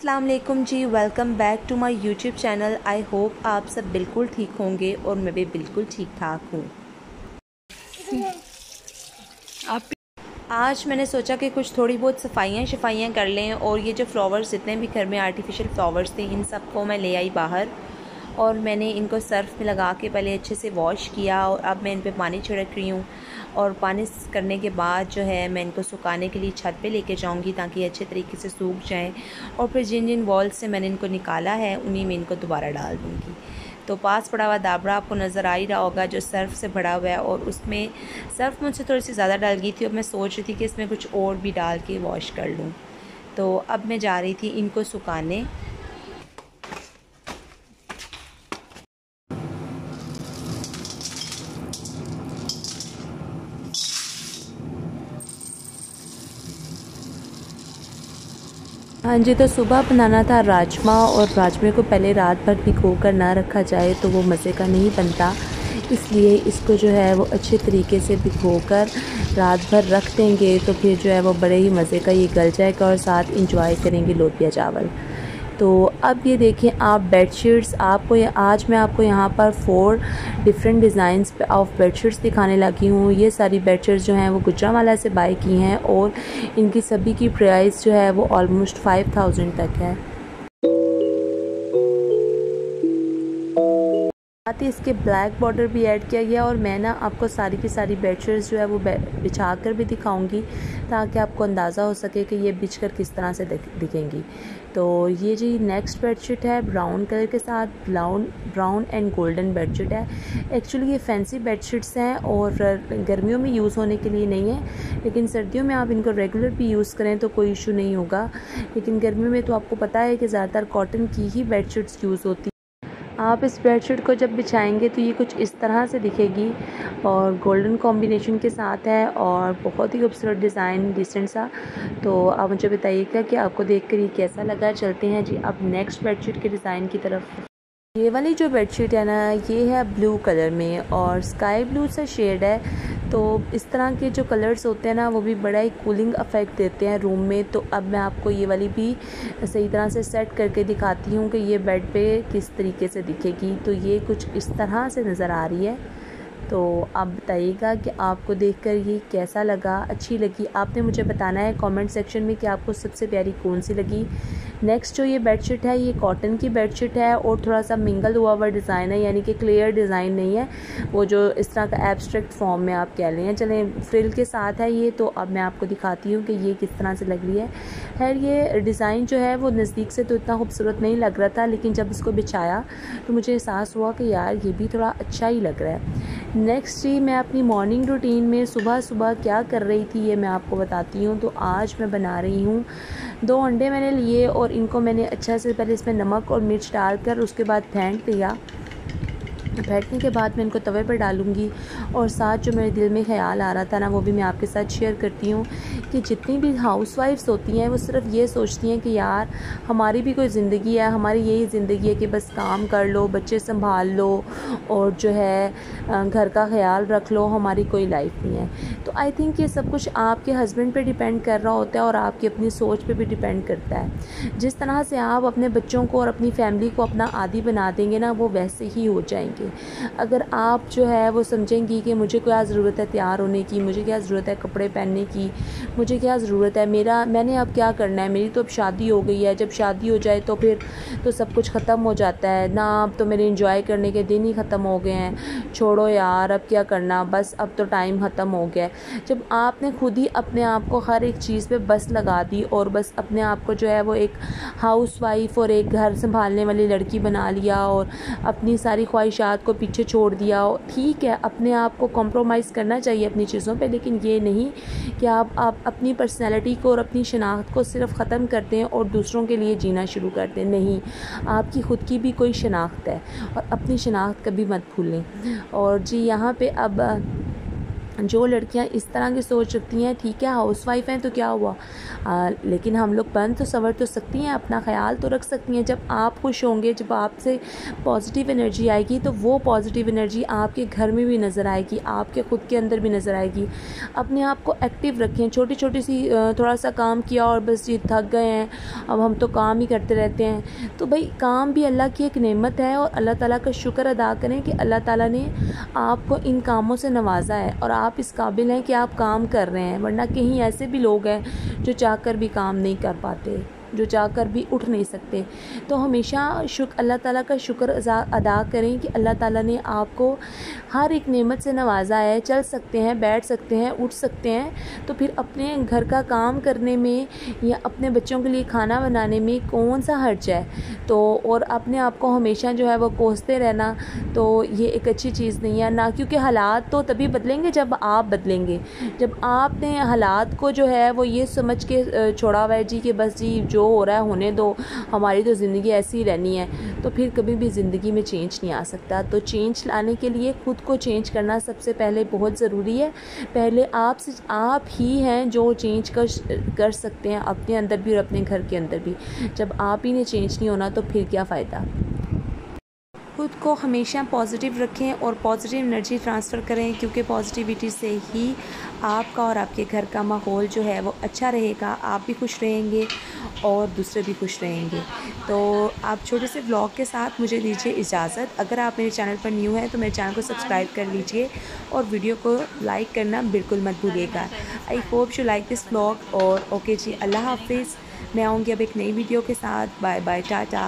अस्सलाम वालेकुम जी, welcome back to my YouTube channel. I hope आप सब बिल्कुल ठीक होंगे और मैं भी बिल्कुल ठीक ठाक हूँ। आज मैंने सोचा कि कुछ थोड़ी बहुत सफाइयाँ कर लें, और ये जो फ्लावर्स जितने भी घर में आर्टिफिशियल फ्लावर्स थे इन सबको मैं ले आई बाहर, और मैंने इनको सर्फ में लगा के पहले अच्छे से वॉश किया, और अब मैं इन पे पानी छिड़क रही हूँ। और पानी करने के बाद जो है मैं इनको सुखाने के लिए छत पे लेके जाऊँगी ताकि अच्छे तरीके से सूख जाएं, और फिर जिन जिन वॉल्स से मैंने इनको निकाला है उन्हीं में इनको दोबारा डाल दूँगी। तो पास पड़ा हुआ दाबड़ा आपको नज़र आ ही रहा होगा जो सर्फ़ से भरा हुआ है, और उसमें सर्फ़ मुझसे थोड़ी सी ज़्यादा डाल गई थी, और मैं सोच रही थी कि इसमें कुछ और भी डाल के वॉश कर लूँ। तो अब मैं जा रही थी इनको सुखाने। हाँ जी, तो सुबह बनाना था राजमा, और राजमे को पहले रात भर भिगो कर ना रखा जाए तो वो मज़े का नहीं बनता, इसलिए इसको जो है वो अच्छे तरीके से भिगो कर रात भर रख देंगे तो फिर जो है वो बड़े ही मज़े का ये गल जाएगा, और साथ इंजॉय करेंगे लोबिया चावल। तो अब ये देखें आप बेडशीट्स, आज मैं आपको यहाँ पर 4 डिफरेंट डिज़ाइंस ऑफ बेडशीट्स दिखाने लगी हूँ। ये सारी बेडशीट्स जो हैं वो गुजरांवाला से बाय की हैं, और इनकी सभी की प्राइस जो है वो ऑलमोस्ट 5000 तक है। साथ ही इसके ब्लैक बॉर्डर भी ऐड किया गया, और मैं ना आपको सारी की सारी बेडशीट्स जो है वो बिछा कर भी दिखाऊंगी ताकि आपको अंदाज़ा हो सके कि ये बिछ कर किस तरह से दिखेंगी। तो ये जी नेक्स्ट बेडशीट है ब्राउन कलर के साथ, ब्राउन एंड गोल्डन बेडशीट है। एक्चुअली ये फैंसी बेडशीट्स हैं और गर्मियों में यूज़ होने के लिए नहीं है, लेकिन सर्दियों में आप इनको रेगुलर भी यूज़ करें तो कोई इशू नहीं होगा। लेकिन गर्मियों में तो आपको पता है कि ज़्यादातर कॉटन की ही बेडशीट्स यूज़ होती है। आप इस बेडशीट को जब बिछाएंगे तो ये कुछ इस तरह से दिखेगी, और गोल्डन कॉम्बिनेशन के साथ है, और बहुत ही खूबसूरत डिज़ाइन डिसेंट सा। तो आप मुझे बताइएगा कि आपको देखकर ये कैसा लगा। चलते हैं जी अब नेक्स्ट बेडशीट के डिज़ाइन की तरफ। ये वाली जो बेडशीट है ना, ये है ब्लू कलर में और स्काई ब्लू सा शेड है। तो इस तरह के जो कलर्स होते हैं ना वो भी बड़ा ही कूलिंग इफ़ेक्ट देते हैं रूम में। तो अब मैं आपको ये वाली भी सही तरह से सेट करके दिखाती हूँ कि ये बेड पे किस तरीके से दिखेगी। तो ये कुछ इस तरह से नज़र आ रही है। तो आप बताइएगा कि आपको देखकर ये कैसा लगा, अच्छी लगी। आपने मुझे बताना है कमेंट सेक्शन में कि आपको सबसे प्यारी कौन सी लगी। नेक्स्ट जो ये बेडशीट है ये कॉटन की बेडशीट है, और थोड़ा सा मिंगल हुआ डिज़ाइन है, यानी कि क्लियर डिज़ाइन नहीं है, वो जो इस तरह का एब्स्ट्रैक्ट फॉर्म में आप कह लें। चलें फ्रिल के साथ है ये। तो अब मैं आपको दिखाती हूँ कि ये किस तरह से लग रही है। खैर ये डिज़ाइन जो है वो नज़दीक से तो इतना खूबसूरत नहीं लग रहा था, लेकिन जब इसको बिछाया तो मुझे एहसास हुआ कि यार ये भी थोड़ा अच्छा ही लग रहा है। नेक्स्ट जी मैं अपनी मॉर्निंग रूटीन में सुबह सुबह क्या कर रही थी ये मैं आपको बताती हूँ। तो आज मैं बना रही हूँ 2 अंडे मैंने लिए, और इनको मैंने अच्छा से पहले इसमें नमक और मिर्च डालकर उसके बाद फेंट लिया। फेंटने के बाद मैं इनको तवे पर डालूँगी, और साथ जो मेरे दिल में ख्याल आ रहा था ना वो भी मैं आपके साथ शेयर करती हूँ कि जितनी भी हाउसवाइफ्स होती हैं वो सिर्फ ये सोचती हैं कि यार हमारी भी कोई ज़िंदगी है, हमारी यही ज़िंदगी है कि बस काम कर लो, बच्चे संभाल लो, और जो है घर का ख्याल रख लो, हमारी कोई लाइफ नहीं है। तो आई थिंक ये सब कुछ आपके हस्बैंड पे डिपेंड कर रहा होता है, और आपकी अपनी सोच पे भी डिपेंड करता है। जिस तरह से आप अपने बच्चों को और अपनी फैमिली को अपना आदी बना देंगे ना वो वैसे ही हो जाएंगे। अगर आप जो है वो समझेंगी कि मुझे क्या ज़रूरत है तैयार होने की, मुझे क्या ज़रूरत है कपड़े पहनने की, मुझे क्या ज़रूरत है मैंने अब क्या करना है, मेरी तो अब शादी हो गई है, जब शादी हो जाए तो फिर तो सब कुछ ख़त्म हो जाता है ना, अब तो मेरे एंजॉय करने के दिन ही ख़त्म हो गए हैं, छोड़ो यार अब क्या करना, बस अब तो टाइम ख़त्म हो गया है। जब आपने खुद ही अपने आप को हर एक चीज़ पे बस लगा दी, और बस अपने आप को जो है वो एक हाउसवाइफ और एक घर संभालने वाली लड़की बना लिया, और अपनी सारी ख्वाहिशात को पीछे छोड़ दिया। ठीक है अपने आप को कॉम्प्रोमाइज़ करना चाहिए अपनी चीज़ों पे, लेकिन ये नहीं कि आप अपनी पर्सनैलिटी को और अपनी शनाख्त को सिर्फ ख़त्म करते हैं और दूसरों के लिए जीना शुरू करते हैं। नहीं, आपकी ख़ुद की भी कोई शनाख्त है, और अपनी शनाख्त कभी मत भूलें। और जी यहाँ पे अब जो लड़कियां इस तरह की सोच रखती हैं, ठीक है हाउसवाइफ हैं तो क्या हुआ, लेकिन हम लोग बन तो संवर तो सकती हैं, अपना ख्याल तो रख सकती हैं। जब आप खुश होंगे, जब आपसे पॉजिटिव एनर्जी आएगी तो वो पॉजिटिव एनर्जी आपके घर में भी नज़र आएगी, आपके ख़ुद के अंदर भी नज़र आएगी। अपने आप को एक्टिव रखें। छोटी छोटी सी थोड़ा सा काम किया और बस ये थक गए हैं, अब हम तो काम ही करते रहते हैं, तो भाई काम भी अल्लाह की एक नेमत है और अल्लाह ताला का शुक्र अदा करें कि अल्लाह ताला ने आपको इन कामों से नवाजा है और आप इस काबिल हैं कि आप काम कर रहे हैं। वरना कहीं ऐसे भी लोग हैं जो चाहकर भी काम नहीं कर पाते, जो चाहकर भी उठ नहीं सकते। तो हमेशा अल्लाह ताला का शुक्र अदा करें कि अल्लाह ताला ने आपको हर एक नेमत से नवाजा है। चल सकते हैं, बैठ सकते हैं, उठ सकते हैं, तो फिर अपने घर का काम करने में या अपने बच्चों के लिए खाना बनाने में कौन सा हर्ज है। तो और अपने आप को हमेशा जो है वो कोसते रहना, तो ये एक अच्छी चीज़ नहीं है ना, क्योंकि हालात तो तभी बदलेंगे जब आप बदलेंगे। जब आपने हालात को जो है वो ये समझ के छोड़ा हुआ है जी कि बस जी जो हो रहा है होने दो, हमारी तो ज़िंदगी ऐसी ही रहनी है, तो फिर कभी भी ज़िंदगी में चेंज नहीं आ सकता। तो चेंज लाने के लिए खुद को चेंज करना सबसे पहले बहुत ज़रूरी है। पहले आप ही हैं जो चेंज कर सकते हैं, अपने अंदर भी और अपने घर के अंदर भी। जब आप ही ने चेंज नहीं होना तो फिर क्या फ़ायदा। खुद को हमेशा पॉजिटिव रखें और पॉजिटिव एनर्जी ट्रांसफ़र करें, क्योंकि पॉजिटिविटी से ही आपका और आपके घर का माहौल जो है वो अच्छा रहेगा। आप भी खुश रहेंगे और दूसरे भी खुश रहेंगे। तो आप छोटे से व्लॉग के साथ मुझे दीजिए इजाज़त। अगर आप मेरे चैनल पर न्यू हैं तो मेरे चैनल को सब्सक्राइब कर लीजिए और वीडियो को लाइक करना बिल्कुल मत भूलिएगा। I hope you like this vlog. और ओके जी, अल्लाह हाफिज़। मैं आऊँगी अब एक नई वीडियो के साथ। Bye bye, Tata.